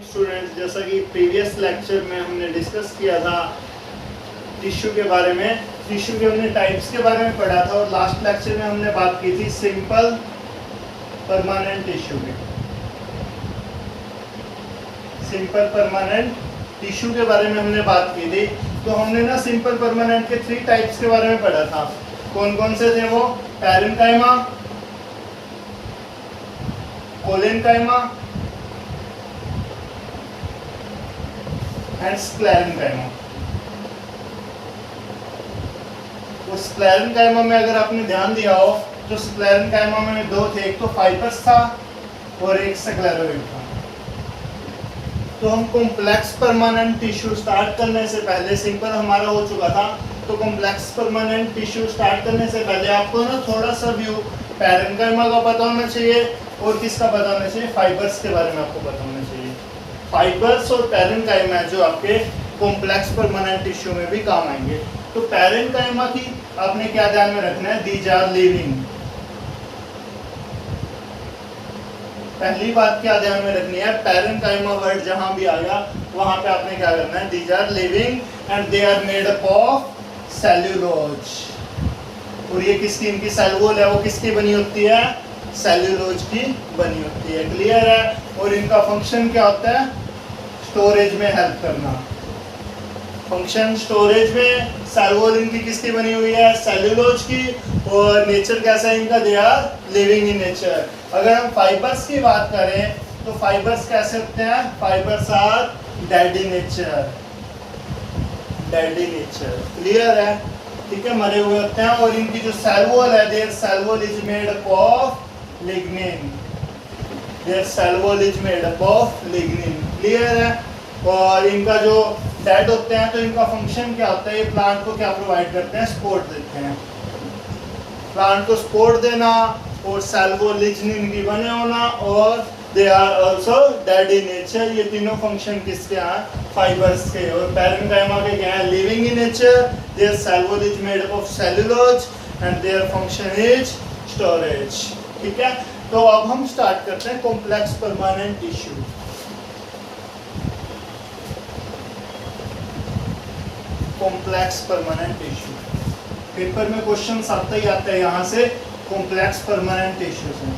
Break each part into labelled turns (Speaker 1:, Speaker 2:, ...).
Speaker 1: Students, जैसा कि previous lecture में हमने डिस्कस किया था टिश्यू के बारे में, टिश्यू के हमने टाइप्स के बारे में पढ़ा था और लास्ट लेक्चर में हमने बात की थी सिंपल परमानेंट टिश्यू की। सिंपल परमानेंट टिश्यू के बारे में हमने बात की थी। तो हमने ना सिंपल परमानेंट के 3 टाइप्स के बारे में पढ़ा था। कौन कौन से थे वो? Parenchyma, collenchyma and sclerenchyma. तो स्क्लेरेन्काइमा में अगर आपने ध्यान दिया हो तो स्क्लेरेन्काइमा में 2 थे, एक तो फाइबर्स था और एक स्क्लेरोइड था। तो हम कॉम्प्लेक्स परमानेंट टिश्यू स्टार्ट करने से पहले, सिंपल हमारा हो चुका था, तो कॉम्प्लेक्स परमानेंट टिश्यू स्टार्ट करने से पहले आपको ना थोड़ा सा व्यू पैरेन्काइमा का पता होना चाहिए और किसका पता होना चाहिए? फाइबर्स के बारे में आपको पता होना चाहिए। फाइबर्स और पैरेन्काइमा जो आपके कॉम्प्लेक्स परमानेंट टिश्यू में भी काम आएंगे। तो पैरेन्काइमा की आपने क्या ध्यान में रखना है? These are living. पहली बात क्या ध्यान में रखनी है? पैरेन्काइमा वर्ड जहां भी आया वहां पे आपने क्या करना है? These are living and they are made up of cellulose. और ये किसकी, इनकी सेल वॉल है वो किसकी बनी होती है? सेल्यूलोज की बनी होती है। क्लियर है? और इनका फंक्शन क्या होता है? स्टोरेज में हेल्प करना। फंक्शन स्टोरेज में। सेल वॉल इनकी किसकी बनी हुई है? सेल्यूलोज की। और नेचर कैसा है इनका? They are living in nature. अगर हम फाइबर्स की बात करें तो फाइबर्स कैसे होते हैं? Fibres are dead in nature. Dead in nature. Clear है? ठीक है, मरे हुए होते हैं। और इनकी जो सेल वॉल है, their cell wall is made up of lignin. Their cell wall is made up of lignin. Clear है? और इनका जो डेड होते हैं तो इनका फंक्शन क्या होता है? ये प्लांट को क्या प्रोवाइड करते हैं? सपोर्ट देते हैं। प्लांट को सपोर्ट देना और सेल वॉल लिग्निन की बने होना और they are also dead in nature. ये तीनों फंक्शन किसके हैं? फाइबर्स के। और पैरेन्काइमा के क्या है? Living in nature. Their cell wall is made up of cellulose and their function is storage. ठीक है, तो अब हम स्टार्ट करते हैं complex permanent tissue. Complex permanent tissue paper में क्वेश्चन आता ही आता है यहाँ से, कॉम्प्लेक्स परमानेंट टिश्यू से।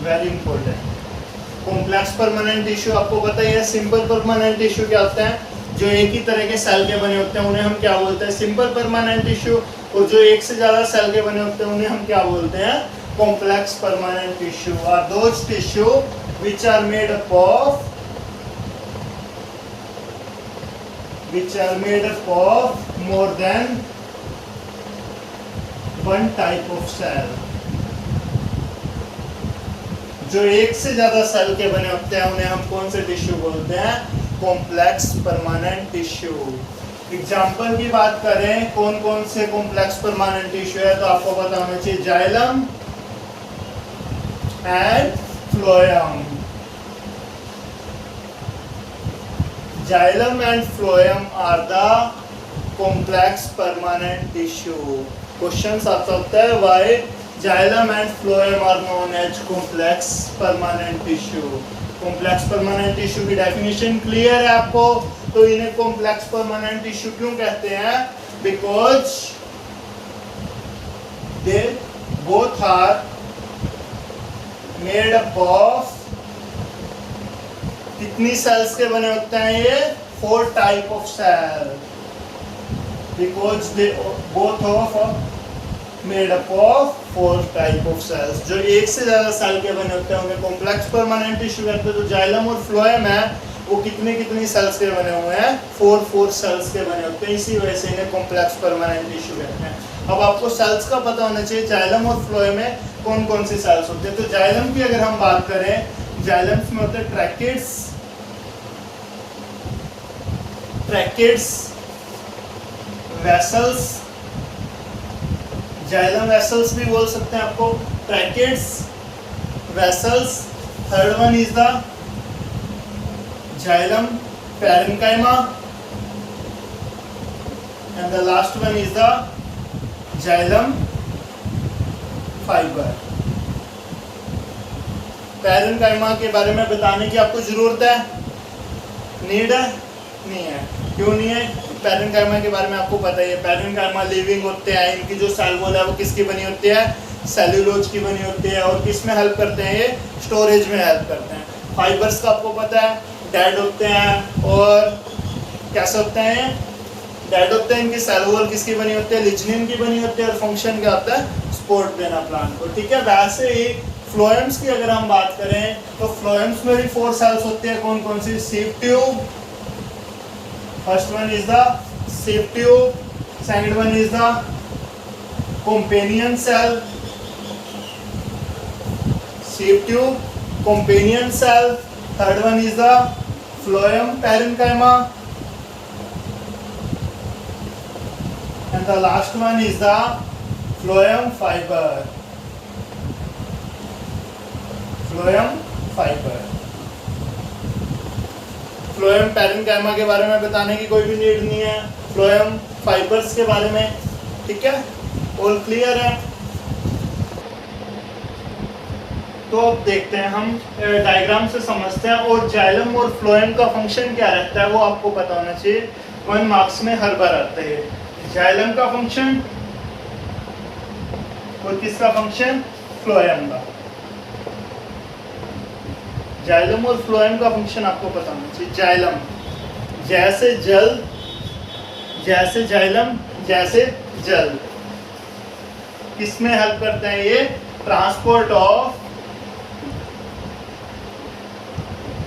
Speaker 1: Very important. Complex permanent tissue आपको पता ही है। सिंपल परमानेंट टिश्यू क्या होता है? जो एक ही तरह के सेल के बने होते हैं उन्हें हम क्या बोलते हैं? Simple permanent tissue. और जो एक से ज्यादा सेल के बने होते हैं उन्हें हम क्या बोलते हैं? Complex permanent tissue are those tissue which are made up of more than one type of cell। जो एक से ज्यादा सेल के बने होते हैं उन्हें हम कौन से टिश्यू बोलते हैं? Complex permanent tissue. एग्जाम्पल की बात करें कौन कौन से कॉम्प्लेक्स परमानेंट टिश्यू है तो आपको पता होना चाहिए xylem and phloem. Xylem and phloem are the complex permanent tissue. Questions आता होता है why xylem and phloem are known as complex permanent tissue. Complex permanent tissue की definition clear है आपको? तो इन्हें complex permanent tissue क्यों कहते हैं? Because they both are made up of कितनी सेल्स के बने होते हैं? ये 4 type of cell. Because they both of made up of 4 type of cells. जो एक से ज्यादा सेल के बने होते हैं उन्हें कॉम्प्लेक्स परमानेंट टिश्यू कहते हैं। जो जाइलम और फ्लोएम है वो कितनी सेल्स के बने हुए हैं? 4 सेल्स के बने होते हैं। इसी वजह से इन्हें कॉम्प्लेक्स परमानेंट टिश्यू कहते हैं। अब आपको सेल्स का पता होना चाहिए जाइलम और फ्लोएम में कौन कौन सी सेल्स होती है। तो जाइलम की अगर हम बात करें, जाइलम्स में होते हैं ट्रैकेट्स, वेसल्स। जाइलम वेसल्स भी बोल सकते हैं आपको। Tracheids, vessels. Third one is the xylem parenchyma and the last one is the xylem fibre. Parenchyma के बारे में बताने की आपको जरूरत है, नीड है? नहीं है। क्यों नहीं है? पैरेन्काइमा के बारे में आपको पता ही है। पैरेन्काइमा लिविंग होते हैं, इनकी जो सेल वॉल है वो किसकी बनी होती है? सेल्यूलोज की बनी होती है। और किस में हेल्प करते हैं? ये स्टोरेज में हेल्प करते हैं। फाइबर्स का आपको पता है, डेड होते हैं और कैसे होते हैं? डेड होते हैं। इनकी सेल वॉल किसकी बनी होती है? लिग्निन की बनी होती है। और फंक्शन क्या होता है? सपोर्ट देना प्लांट को, ठीक है। वैसे ही फ्लोएम्स की अगर हम बात करें तो फ्लोएम्स में भी 4 सेल्स होते हैं। कौन कौन सी? Sieve tube, first one is the sieve tube, second one is the companion cell, sieve tube, companion cell, third one is the phloem parenchyma, and the last one is the phloem fiber. Phloem fiber. Phloem parenchyma के बारे में बताने की कोई भी need नहीं है। Phloem fibres के बारे में, ठीक है, ऑल क्लियर है। तो अब देखते हैं हम डायग्राम से समझते हैं। और जाइलम और फ्लोएम का फंक्शन क्या रहता है वो आपको पता होना चाहिए। 1 मार्क्स में हर बार आता है। जाइलम का फंक्शन और किसका फंक्शन? फ्लोएम का। जाइलम और फ्लोएम का फंक्शन आपको पता होना चाहिए। जाइलम जैसे जल, जैसे जाइलम जैसे जल, किसमें हेल्प करते हैं ये? ट्रांसपोर्ट ऑफ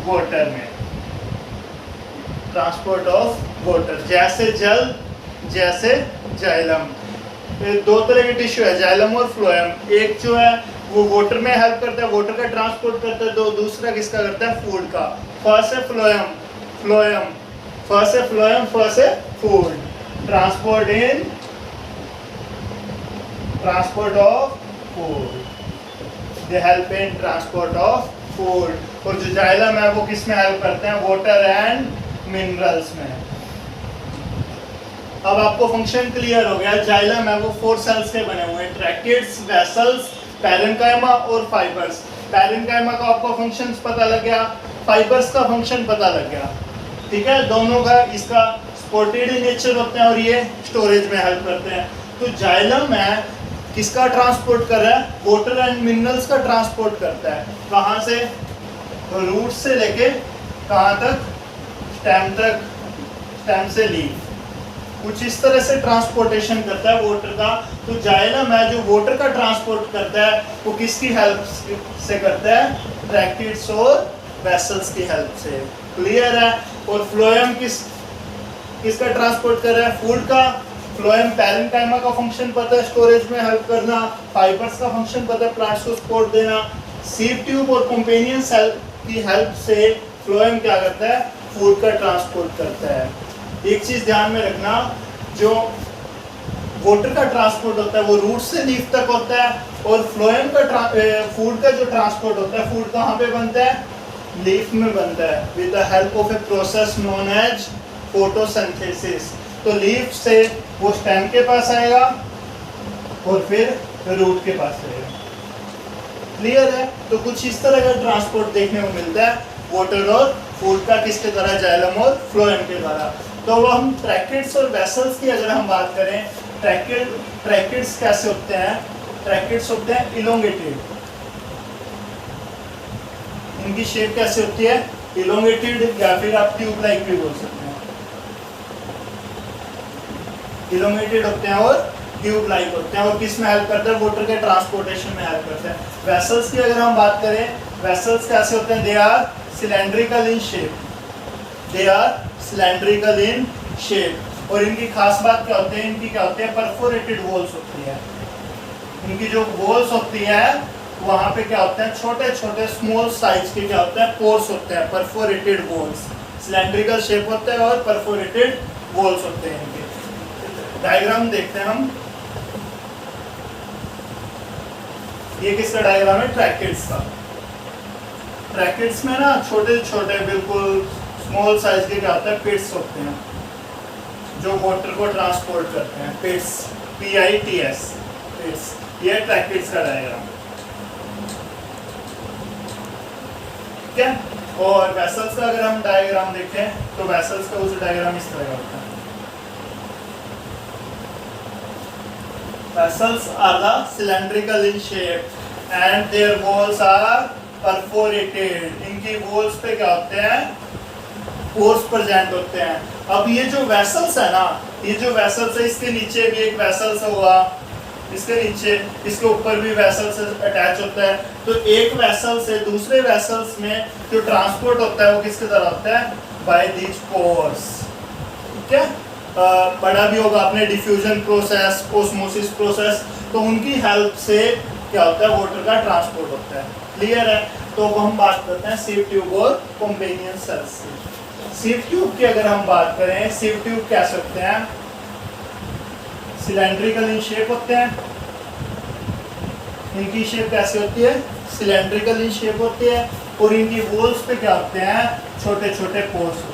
Speaker 1: वाटर में, ट्रांसपोर्ट ऑफ वाटर। जैसे जल जैसे जाइलम। दो तरह के टिश्यू है, जाइलम और फ्लोएम। एक जो है वो वाटर में हेल्प करता है, वाटर का ट्रांसपोर्ट करता है। दूसरा किसका करता है? फूड का। फर्स्ट है फ्लोएम, फ्लोएम फर्स्ट है फ्लोएम, फर्स्ट है food. Transport in, transport of food, they help in transport of food. और जो जाइलम है वो किस में हेल्प करते हैं? वाटर एंड मिनरल्स में। अब आपको फंक्शन क्लियर हो गया। जाइलम है वो 4 सेल्स के बने हुए हैं, ट्रैकिड्स, वेसल्स, पैरेन्काइमा और फाइबर्स। पैरेन्काइमा का आपको फंक्शंस पता लग गया, फाइबर्स का फंक्शन पता लग गया, ठीक है। दोनों का इसका सपोर्टेड नेचर होते हैं और ये स्टोरेज में हेल्प करते हैं। तो जाइलम है किसका ट्रांसपोर्ट कर रहा है? वाटर एंड मिनरल्स का ट्रांसपोर्ट करता है। कहाँ से? रूट से लेके कहाँ तक? स्टेम तक, स्टेम से लीफ, कुछ इस तरह से ट्रांसपोर्टेशन करता है वाटर का। तो जाइलम है जो वाटर का ट्रांसपोर्ट करता है वो किसकी हेल्प से करता है? ट्रैकिड्स और वेसल्स की हेल्प से। क्लियर है। और फ्लोएम किसका ट्रांसपोर्ट कर रहा है? फूड का। फ्लोएम पैरेन्काइमा का फंक्शन पता है, स्टोरेज में हेल्प करना। फाइबर्स का फंक्शन पता है, प्लांट्स को सपोर्ट देना। सीव ट्यूब और कंपेनियन सेल की हेल्प से फ्लोएम क्या करता है? फूड का ट्रांसपोर्ट करता है। एक चीज ध्यान में रखना, जो वाटर का ट्रांसपोर्ट होता है वो रूट से लीफ तक होता है। और फ्लोएम का फूड का जो ट्रांसपोर्ट होता है, फूड कहाँ पे बनता है? लीफ में बनता है, with the help of a process known as photosynthesis. तो लीफ से वो स्टेम के पास आएगा और फिर रूट के पास आएगा। क्लियर है। तो कुछ इस तरह का ट्रांसपोर्ट देखने को मिलता है वाटर और फूड का, किसके द्वारा? जाइलम और फ्लोएम के द्वारा। तो वो हम ट्रैकिड्स और वेसल्स की अगर हम बात करें, ट्रैकिड्स कैसे होते हैं? ट्रैकिड्स होते हैं इलोंगेटेड। इनकी शेप कैसे होती है? इलोंगेटेड, या फिर आप ट्यूब लाइक भी बोल सकते हैं। इलोंगेटेड होते हैं और ट्यूब लाइक होते हैं। और किस में हेल्प करते हैं? वाटर के ट्रांसपोर्टेशन में हेल्प करते हैं। वेसल्स की अगर हम बात करें, वेसल्स कैसे होते हैं? They are cylindrical in shape, they are cylindrical in shape. और इनकी खास बात क्या होती है? इनकी क्या होती है? परफोरेटेड वॉल्स होती है। इनकी जो वॉल्स होती है वहाँ पे क्या होते हैं? छोटे छोटे स्मॉल साइज के क्या होते हैं? पोर्स होते हैं, परफोरेटेड वॉल्स। सिलेंड्रिकल शेप होता है और परफोरेटेड वॉल्स होते हैं इनके। डायग्राम देखते हैं हम। ये किसका डायग्राम है? ट्रैकिड्स का। ट्रैकिड्स में ना छोटे छोटे बिल्कुल स्मॉल साइज के क्या होते हैं? पिट्स होते हैं जो वाटर को ट्रांसपोर्ट करते हैं। पिट्स, PITS, पिट्स। ये ट्रैकिड्स का डायग्राम, ठीक है। और वेसल्स का अगर हम डायग्राम देखें तो वेसल्स का उस डायग्राम इस तरह का होता है। Vessels are the cylindrical in shape and their walls are perforated. इनकी walls पे क्या होते हैं? pores present होते हैं। अब ये जो vessels है ना, ये जो vessels है, इसके नीचे भी एक vessels होगा, इसके नीचे, इसके ऊपर भी vessels अटैच होता है। तो एक vessel से दूसरे vessels में जो ट्रांसपोर्ट होता है वो किसके तरह होता है? by these pores, ठीक है। पढ़ा भी होगा आपने डिफ्यूजन प्रोसेस, ऑस्मोसिस प्रोसेस, तो उनकी हेल्प से क्या होता है? वाटर का ट्रांसपोर्ट होता है। क्लियर है? तो अब हम बात करते हैं सिव ट्यूब और कॉम्पेनियन सेल्स की। सिव ट्यूब की अगर हम बात करें, सिव ट्यूब कैसे होते हैं? सिलेंड्रिकल इन शेप होते हैं। इनकी शेप कैसे होती है? सिलेंड्रिकल इन शेप होती है और इनकी वॉल्स पे क्या होते हैं? छोटे छोटे पोर्स होते हैं।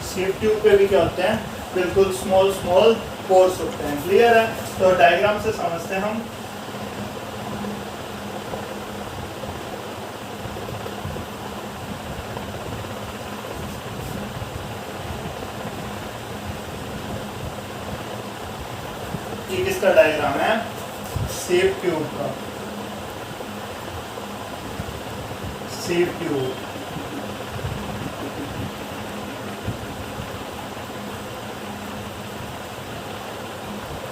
Speaker 1: सिव ट्यूब पे भी क्या होते हैं? बिल्कुल स्मॉल स्मॉल पोर्स होते हैं। क्लियर है? तो डायग्राम से समझते हैं हम। ये किसका डायग्राम है? सिव ट्यूब का। सिव ट्यूब,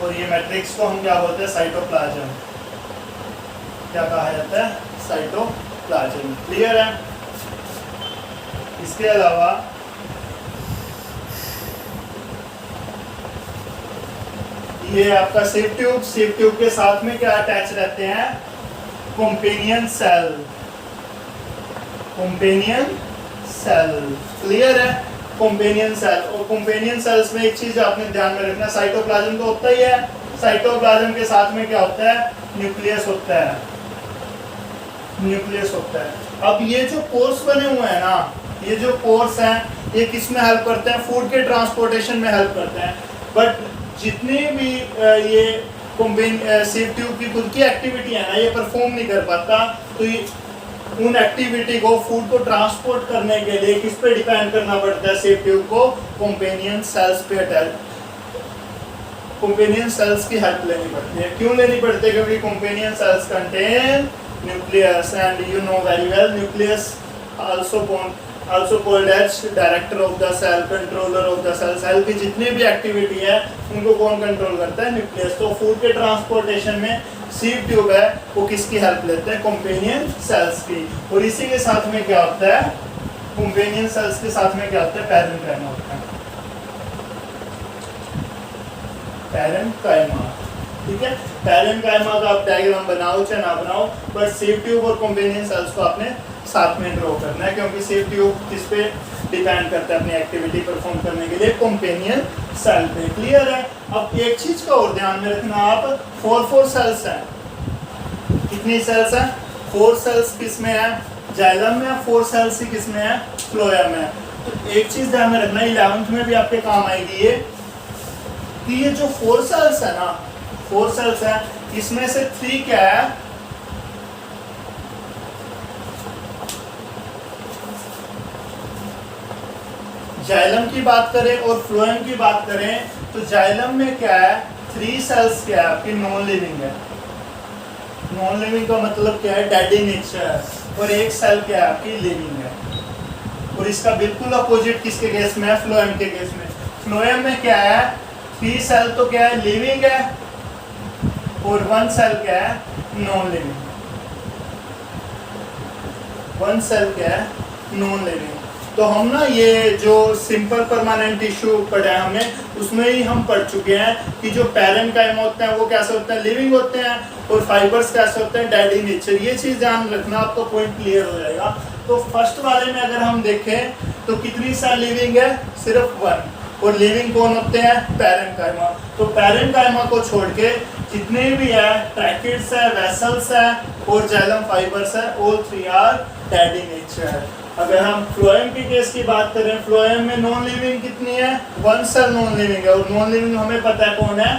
Speaker 1: और ये मैट्रिक्स को हम क्या बोलते हैं? साइटोप्लाज्म। क्या कहा जाता है? साइटोप्लाज्म। क्लियर है? इसके अलावा ये आपका सिव ट्यूब, सिव ट्यूब के साथ में क्या अटैच रहते हैं? Companion cell, companion cell. Clear है? कॉम्पेनियन सेल, और कॉम्पेनियन सेल्स में एक चीज आपने ध्यान में रखना, साइटोप्लाज्म तो होता ही है, साइटोप्लाज्म के साथ में क्या होता है? न्यूक्लियस होता है, न्यूक्लियस होता है। अब ये जो पोर्स बने हुए हैं ना, ये जो पोर्स हैं, ये किस में हेल्प करते हैं? फूड के ट्रांसपोर्टेशन में हेल्प करते हैं। बट जितने भी ये सिव ट्यूब की खुद की एक्टिविटी है ना, ये परफॉर्म नहीं कर पाता। तो ये उन एक्टिविटी को, फूड को ट्रांसपोर्ट करने के लिए किस पे डिपेंड करना पड़ता है? सिव ट्यूब को कॉम्पेनियन सेल्स पे अटैच, कॉम्पेनियन सेल्स की हेल्प लेनी पड़ती है। क्यों लेनी पड़ती है? क्योंकि companion sales contain nucleus and you know very well nucleus also called as director of the cell, controller of the cell। Cell की जितनी भी एक्टिविटी है उनको कौन कंट्रोल करता है? न्यूक्लियस। तो फूड के ट्रांसपोर्टेशन में सिव ट्यूब है वो किसकी हेल्प लेते हैं? कॉम्पेनियन सेल्स की। और इसी के साथ में क्या होता है? कॉम्पेनियन सेल्स के साथ में क्या होता है? पैरेन्काइमा होता है, पैरेन्काइमा। ठीक है, पैरेन्काइमा का आप डायग्राम बनाओ चाहे ना बनाओ, बट सिव ट्यूब और कॉम्पेनियन सेल्स को आपने साथ में ड्रॉ करना है, क्योंकि सिव ट्यूब किस पे डिपेंड करता है अपनी एक्टिविटी परफॉर्म करने के लिए? कॉम्पेनियन सेल पे। क्लियर है? अब एक चीज का और ध्यान में रखना आप, 4 सेल्स हैं। कितनी सेल्स हैं? 4 सेल्स किस में है? जाइलम में। 4 सेल्स ही किस में है? फ्लोएम में। तो एक चीज ध्यान में रखना, 11th में भी आपके काम आएगी ये, कि ये जो 4 सेल्स है ना, 4 सेल्स है, इसमें से 3 क्या है? जाइलम की बात करें और फ्लोएम की बात करें तो जाइलम में क्या है? 3 सेल्स क्या है आपकी? नॉन लिविंग है। नॉन लिविंग का मतलब क्या है? Dead in nature. और एक सेल क्या है आपकी? लिविंग है। और इसका बिल्कुल अपोजिट किसके केस में है? फ्लोएम के केस में। फ्लोएम में क्या है? 3 सेल तो क्या है? लिविंग है, और 1 सेल क्या है? Non living. 1 सेल क्या है? Non living. तो हम ना ये जो सिंपल परमानेंट टिश्यू पढ़ा है हमने, उसमें ही हम पढ़ चुके हैं कि जो पैरेन्काइमा होते हैं वो कैसे होते हैं? लिविंग होते हैं, और फाइबर्स कैसे होते हैं? Dead in nature. ये चीज़ ध्यान रखना, आपको पॉइंट क्लियर हो जाएगा। तो फर्स्ट वाले में अगर हम देखें तो कितनी सेल लिविंग है? सिर्फ 1। और लिविंग कौन होते हैं? पैरेन्काइमा। तो पैरेन्काइमा को छोड़ के जितने भी है, ट्रैकिड्स है, वेसल्स है और जाइलम फाइबर्स है, all 3 are dead in nature. अगर हम फ्लोएम के केस की बात करें, फ्लोएम में नॉन लिविंग कितनी है? 1 सेल नॉन लिविंग है, और नॉन लिविंग हमें पता है कौन है?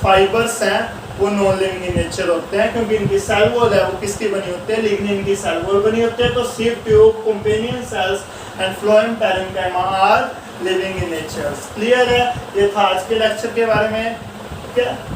Speaker 1: फाइबर्स हैं, वो नॉन लिविंग इन नेचर होते हैं, क्योंकि इनकी सेल वॉल है वो किसकी बनी होती है, लिग्निन की सेल वॉल बनी होती है। तो sieve tube, companion cells and phloem parenchyma are living in nature. Clear है? ये था आज के लेक्चर के बारे में। ठीक है।